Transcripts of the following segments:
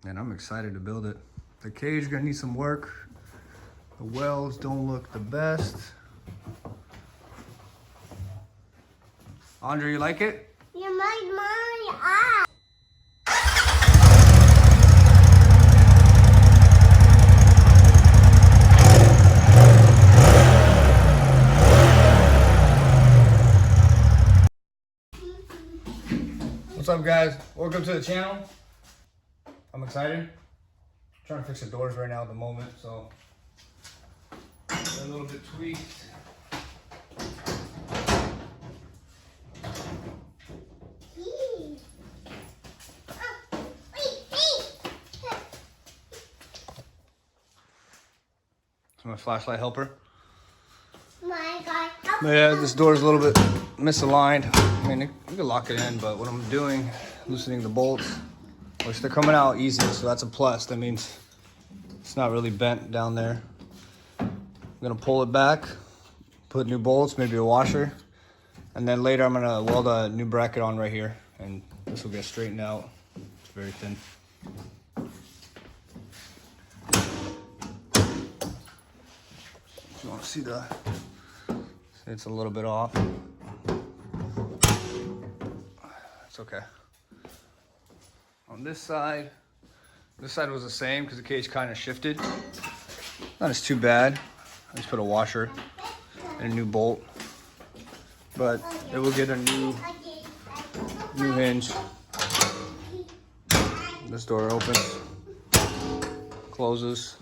and I'm excited to build it. The cage is gonna need some work. The welds don't look the best. Andre, you like it? You like my eye. What's up, guys? Welcome to the channel. I'm excited. I'm trying to fix the doors right now at the moment, so they're a little bit tweaked. It's my flashlight helper. My God. But yeah, this door is a little bit misaligned. I mean, you can lock it in, but what I'm doing, loosening the bolts, which they're coming out easy, so that's a plus. That means it's not really bent down there. I'm gonna pull it back, put new bolts, maybe a washer, and then later I'm gonna weld a new bracket on right here, and this will get straightened out. It's very thin. If you want to see it's a little bit off. It's okay. On this side was the same because the cage kind of shifted. Not as too bad. I just put a washer and a new bolt, but it will get a new hinge. This door opens, closes.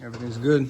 Everything's good.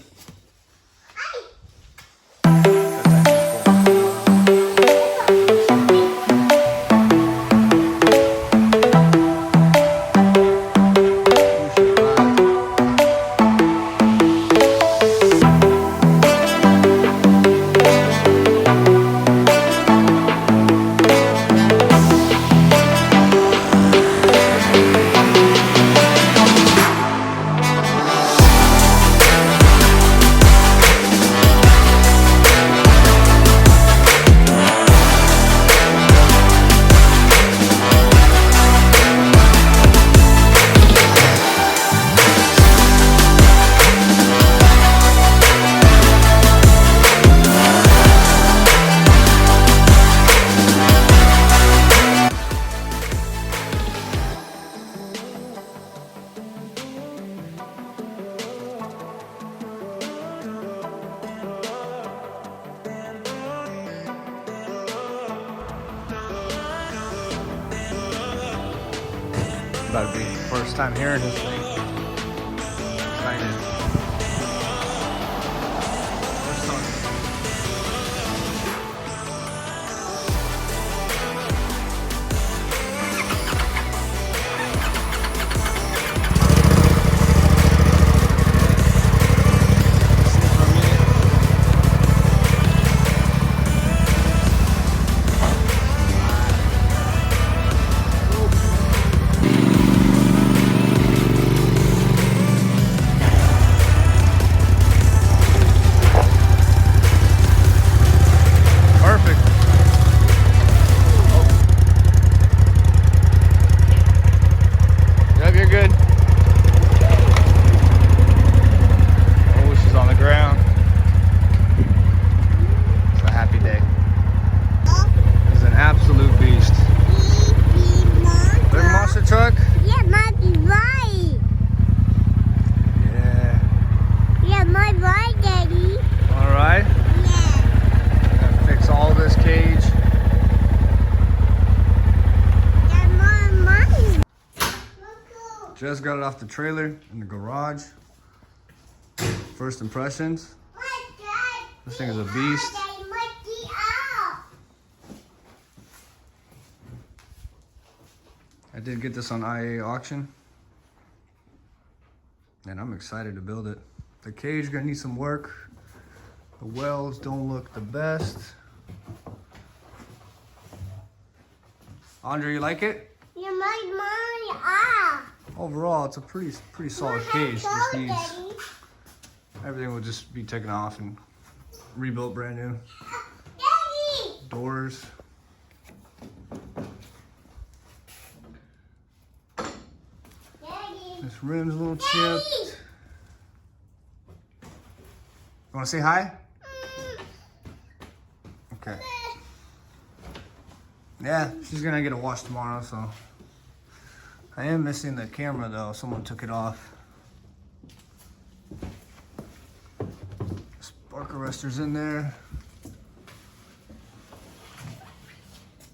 About to be the first time hearing this thing. Excited. First time. Truck? Yeah, might be right. Yeah. Yeah, might right, Daddy. All right. Yeah. Gotta fix all this cage. Yeah, mine. Just got it off the trailer in the garage. First impressions. This thing is a beast. I did get this on IA auction, and I'm excited to build it. The cage is gonna need some work. The welds don't look the best. Andre, you like it? You like my eye. Overall, it's a pretty solid cage. Just needs, everything will just be taken off and rebuilt brand new. Daddy. Doors. This rim's a little chipped. You wanna say hi? Okay. Yeah, she's gonna get a wash tomorrow, so. I am missing the camera though. Someone took it off. Spark arrestor's in there.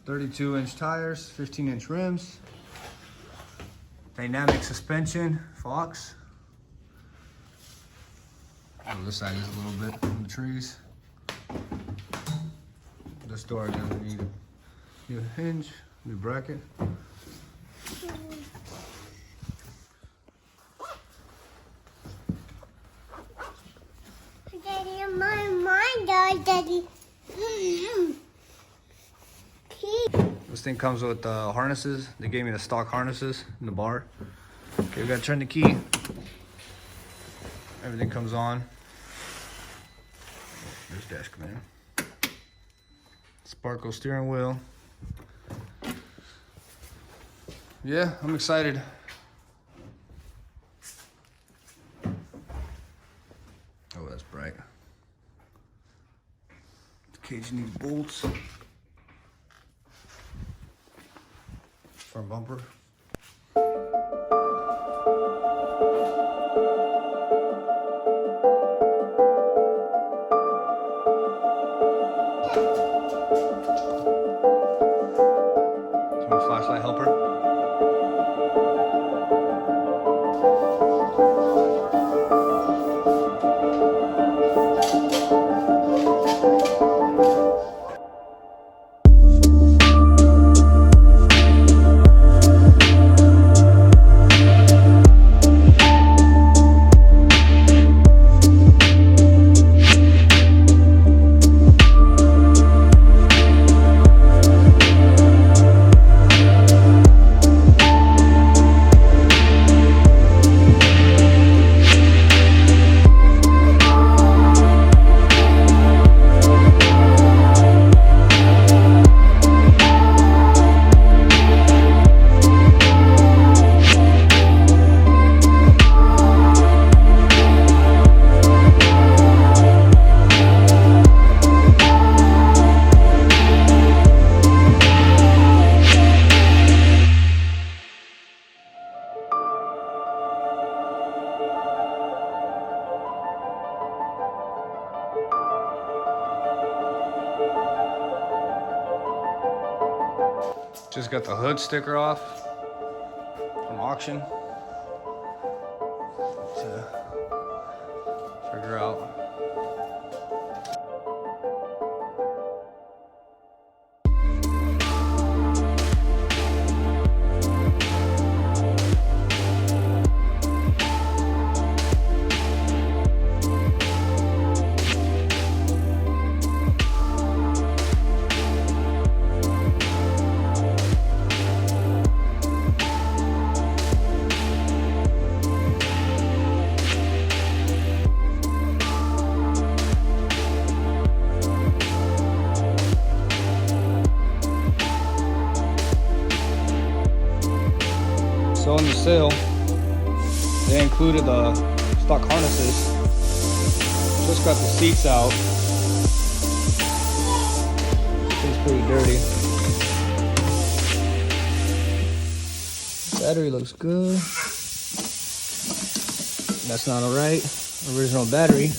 32-inch tires, 15-inch rims. Dynamic suspension, Fox. Oh, this side is a little bit from the trees. This door is gonna need a new hinge, new bracket. Daddy, my Daddy. This thing comes with harnesses. They gave me the stock harnesses in the bar. Okay, we gotta turn the key. Everything comes on. There's dash command. Sparkle steering wheel. Yeah, I'm excited. Oh, that's bright. The cage needs bolts. Front bumper. Flashlight helper. Just got the hood sticker off from auction to figure out. So in the sale, they included the stock harnesses. Just got the seats out. It's pretty dirty. Battery looks good. That's not alright. Original battery.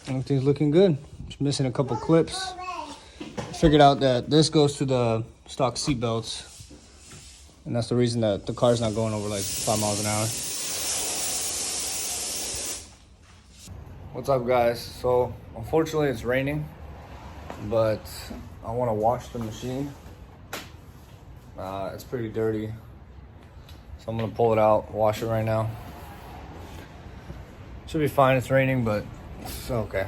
Everything's looking good. Just missing a couple clips. Figured out that this goes to the stock seat belts, and that's the reason that the car's not going over like 5 miles an hour. What's up, guys? So unfortunately it's raining, but I want to wash the machine. It's pretty dirty, so I'm gonna pull it out, wash it right now. Should be fine. It's raining, but it's okay.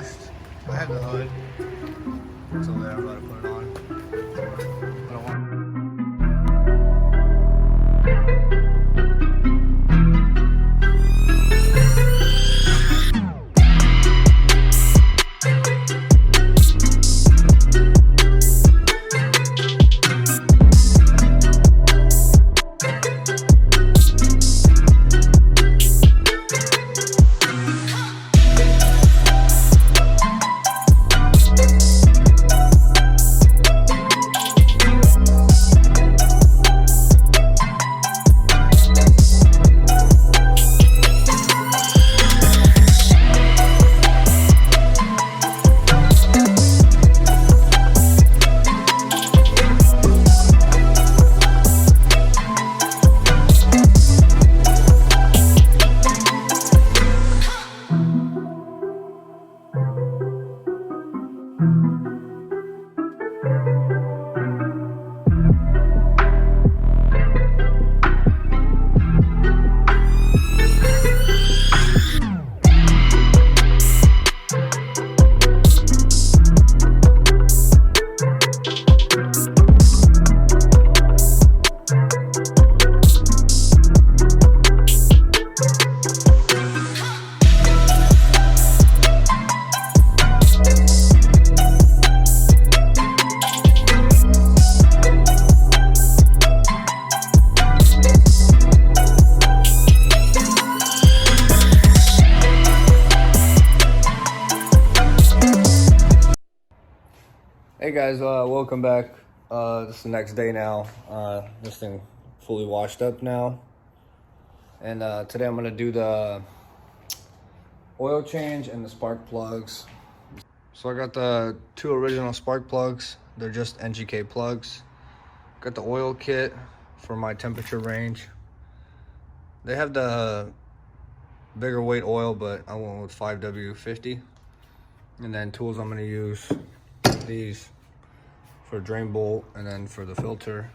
washed. I have the hood. It's over there. I'm about to put it on. I don't want. Hey guys, welcome back. This is the next day now. This thing fully washed up now. And today I'm gonna do the oil change and the spark plugs. So I got the two original spark plugs. They're just NGK plugs. Got the oil kit for my temperature range. They have the bigger weight oil, but I went with 5W50. And then tools I'm gonna use, these for drain bolt and then for the filter.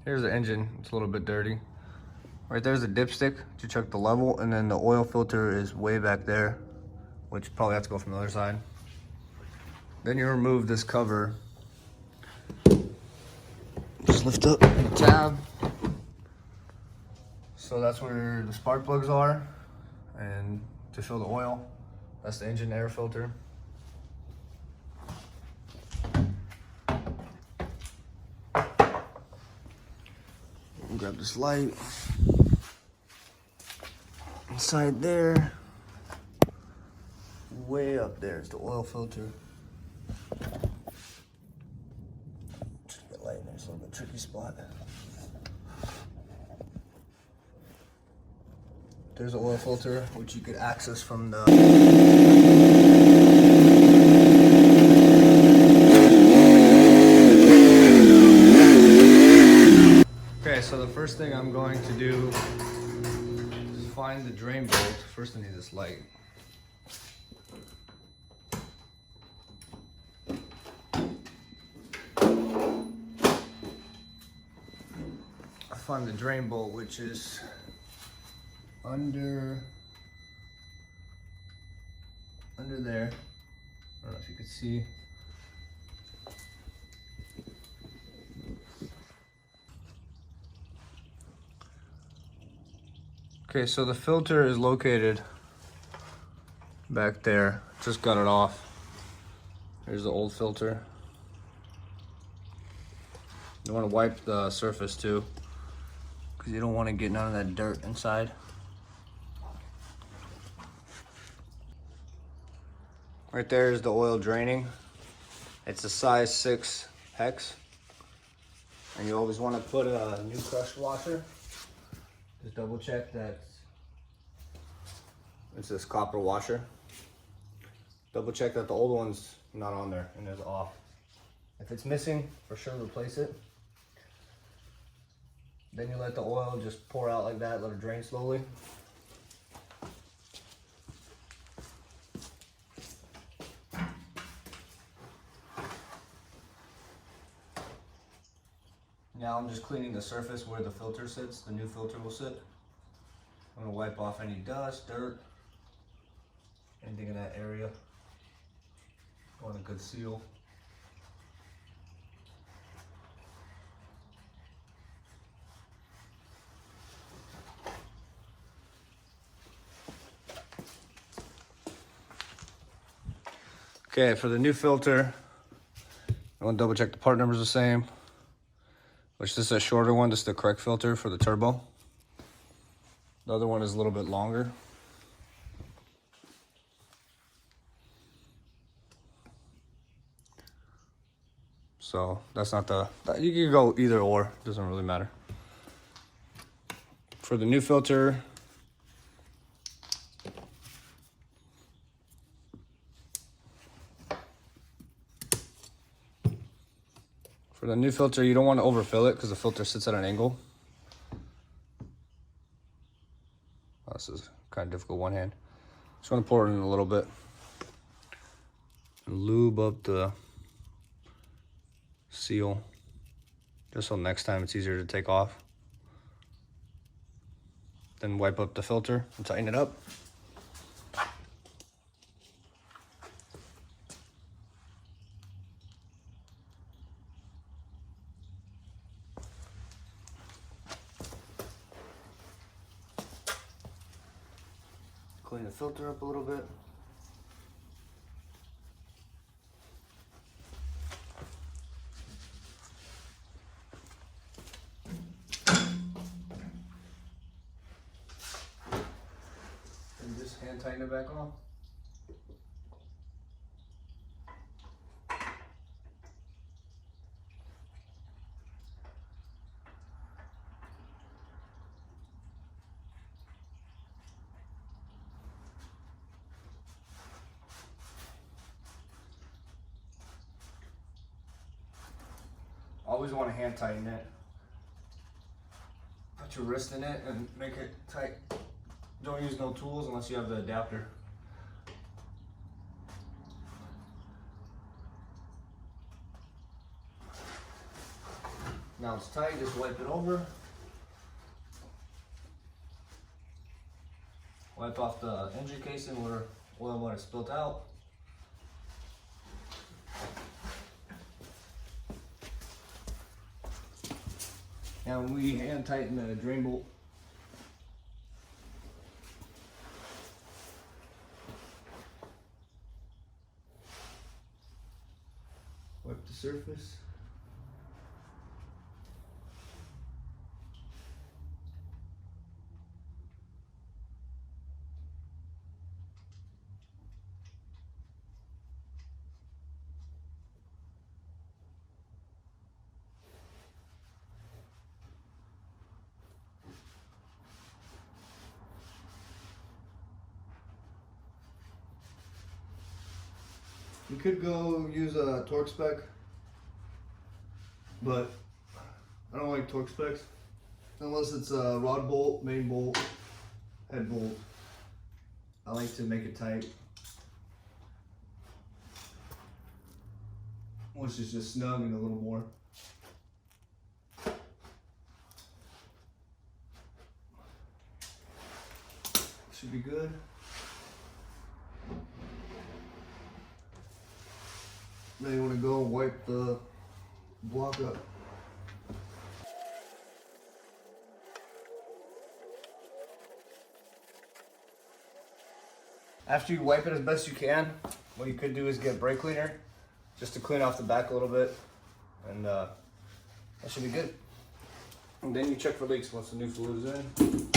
Here's the engine. It's a little bit dirty. Right there's the dipstick to check the level, and then the oil filter is way back there, which probably has to go from the other side. Then you remove this cover. Just lift up the tab. So that's where the spark plugs are, and to fill the oil. That's the engine air filter. Grab this light. Inside there, way up there is the oil filter. Just get light in there, it's a little bit tricky spot. There's the oil filter, which you could access from the. Okay, so the first thing I'm going to do is find the drain bolt. First I need this light. I find the drain bolt, which is under there. I don't know if you can see. Okay, so the filter is located back there. Just got it off. There's the old filter. You want to wipe the surface too, because you don't want to get none of that dirt inside. Right there is the oil draining. It's a size 6 hex. And you always want to put a new crush washer. Just double check that it's this copper washer. Double check that the old one's not on there and is off. If it's missing, for sure replace it. Then you let the oil just pour out like that, let it drain slowly. just cleaning the surface where the filter sits, the new filter will sit. I'm gonna wipe off any dust, dirt, anything in that area. Want a good seal. Okay, for the new filter, I want to double check the part numbers the same. Which this is a shorter one, this is the correct filter for the turbo. The other one is a little bit longer. So that's not the, you can go either or, doesn't really matter. For the new filter, you don't want to overfill it because the filter sits at an angle. Oh, this is kind of difficult one hand. Just want to pour it in a little bit and lube up the seal, just so next time it's easier to take off. Then wipe up the filter and tighten it up. Clean the filter up a little bit. And just hand tighten it back on. Always want to hand tighten it. Put your wrist in it and make it tight. Don't use no tools unless you have the adapter. Now it's tight, just wipe it over. Wipe off the engine casing where oil might have spilt out. And we hand tighten the drain bolt. Wipe the surface. You could go use a torque spec, but I don't like torque specs unless it's a rod bolt, main bolt, head bolt. I like to make it tight, which is just snug and a little more. Should be good. Now you want to go and wipe the block up. After you wipe it as best you can, what you could do is get brake cleaner just to clean off the back a little bit, and that should be good. And then you check for leaks once the new fluid is in.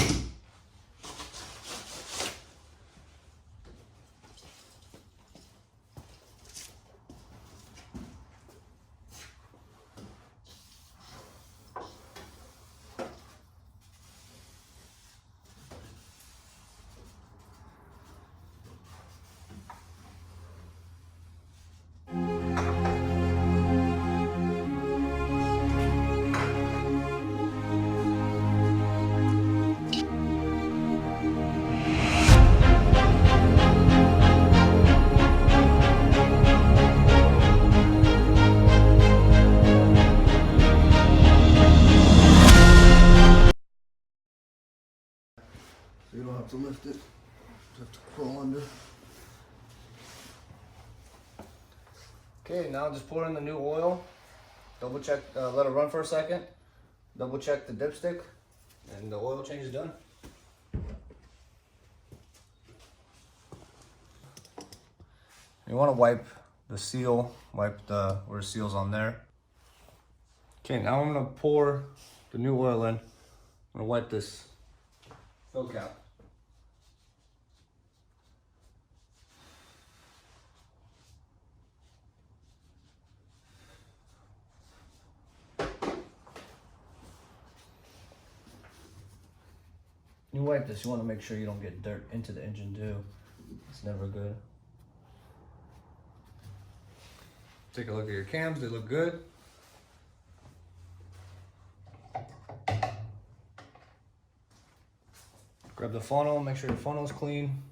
so you don't have to lift it. Just have to crawl under. Okay, now just pour in the new oil. Double check, let it run for a second. Double check the dipstick, and the oil change is done. You want to wipe the seal, wipe the where the seal's on there. Okay, now I'm gonna pour the new oil in. I'm gonna wipe this fill cap. You wipe this, you want to make sure you don't get dirt into the engine too. It's never good. Take a look at your cams, they look good. Grab the funnel, make sure your funnel's clean.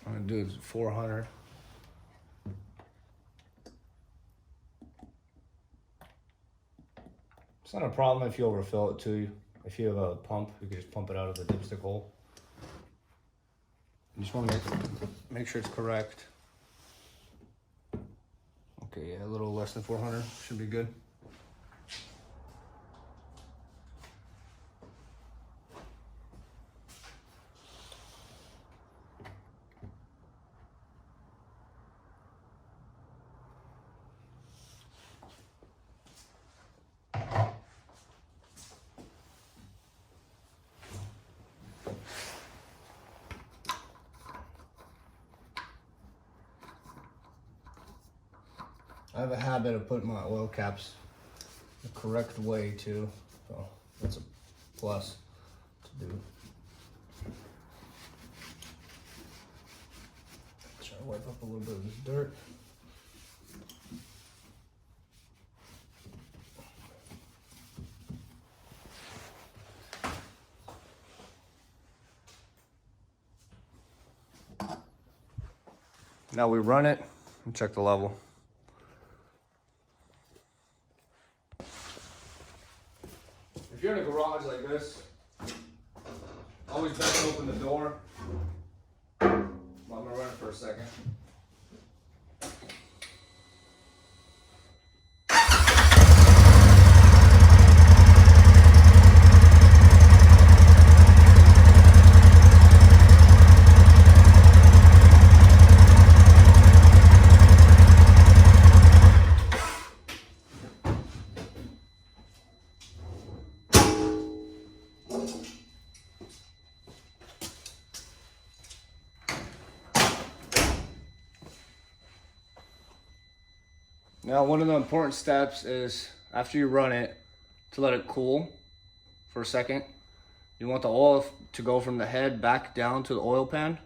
I'm gonna do 400. It's not a problem if you overfill it too. If you have a pump, you can just pump it out of the dipstick hole. You just want to make sure it's correct. Okay, yeah, a little less than 400 should be good. I have a habit of putting my oil caps the correct way too, so that's a plus to do. Try to wipe up a little bit of this dirt. Now we run it and check the level. If you're in a garage like this, always best to open the door. Well, I'm gonna run it for a second. Now, one of the important steps is after you run it to let it cool for a second. You want the oil to go from the head back down to the oil pan.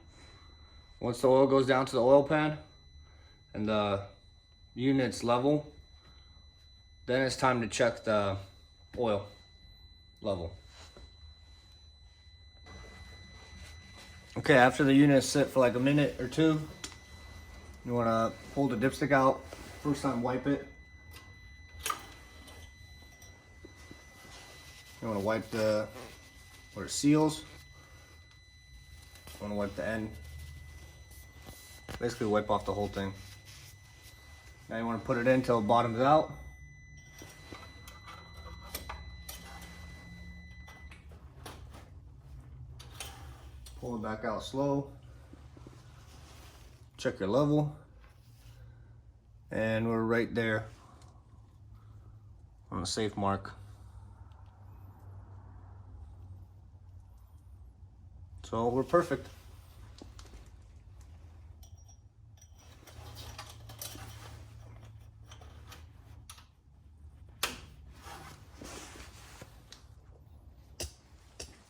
Once the oil goes down to the oil pan and the unit's level, then it's time to check the oil level. Okay, after the unit sit for like a minute or two, you want to pull the dipstick out. First time, wipe it. You want to wipe the where it seals. You want to wipe the end. Basically, wipe off the whole thing. Now you want to put it in until it bottoms out. Pull it back out slow. Check your level. And we're right there on a safe mark. So we're perfect.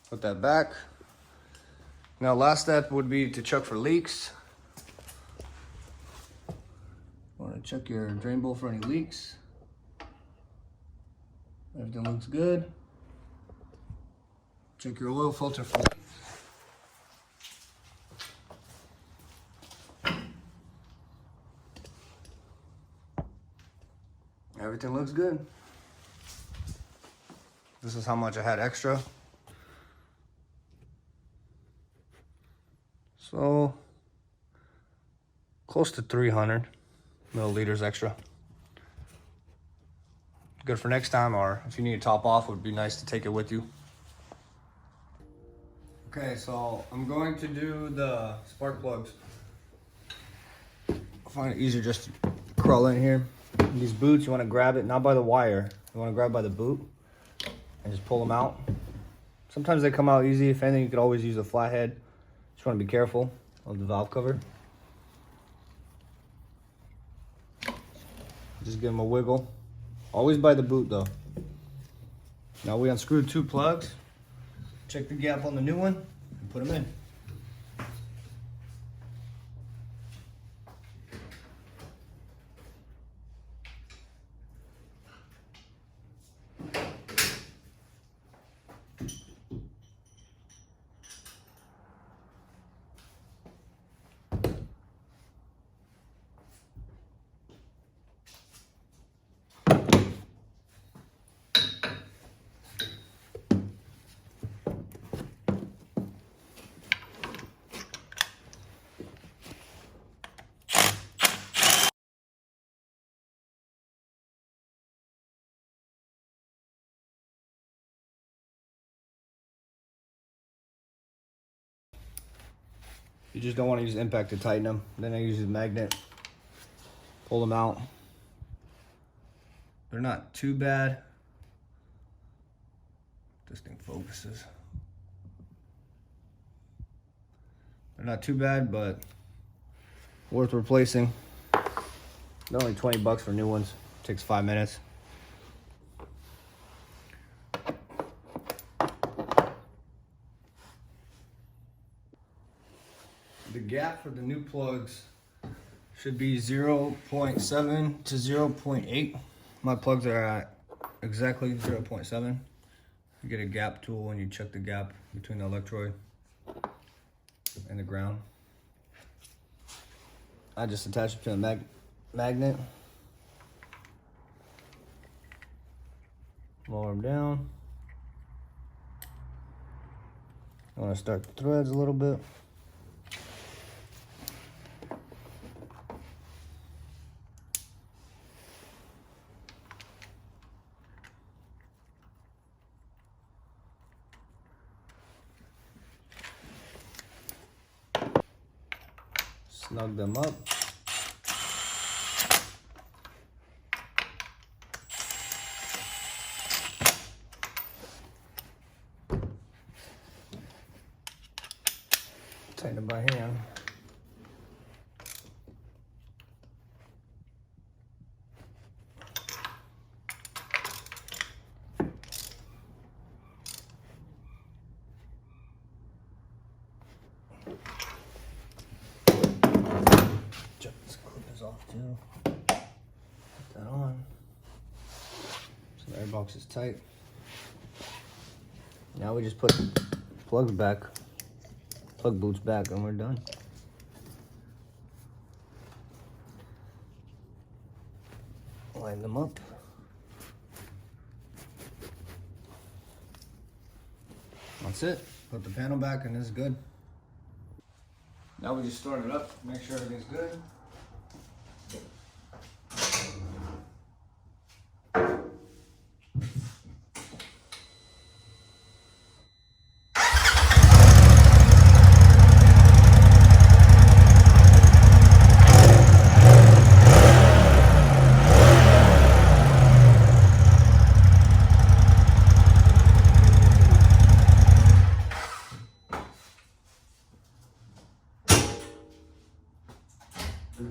Put that back. Now last step would be to check for leaks. Want to check your drain bowl for any leaks. Everything looks good. Check your oil filter for leaks. Everything looks good. This is how much I had extra. So close to 300 milliliters extra. Good for next time, or if you need to top off, it would be nice to take it with you. Okay, so I'm going to do the spark plugs. I find it easier just to crawl in here. These boots, you want to grab it not by the wire, you want to grab by the boot and just pull them out. Sometimes they come out easy. If anything, you could always use a flathead. Just want to be careful of the valve cover. Just give them a wiggle. Always by the boot though. Now we unscrewed 2 plugs. Check the gap on the new one and put them in. You just don't want to use impact to tighten them. Then I use a magnet, pull them out. They're not too bad. This thing focuses. They're not too bad, but worth replacing. They're only 20 bucks for new ones. Takes 5 minutes. The gap for the new plugs should be 0.7 to 0.8. My plugs are at exactly 0.7. You get a gap tool and you check the gap between the electrode and the ground. I just attach it to a magnet. Lower them down. I want to start the threads a little bit. Snug them up. Tighten them by hand. Check this clip is off too. Put that on. So the air box is tight. Now we just put plugs back, plug boots back, and we're done. Line them up. That's it. Put the panel back and it's good. Now we just start it up, make sure everything's good. Good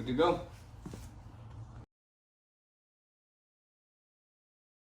to go.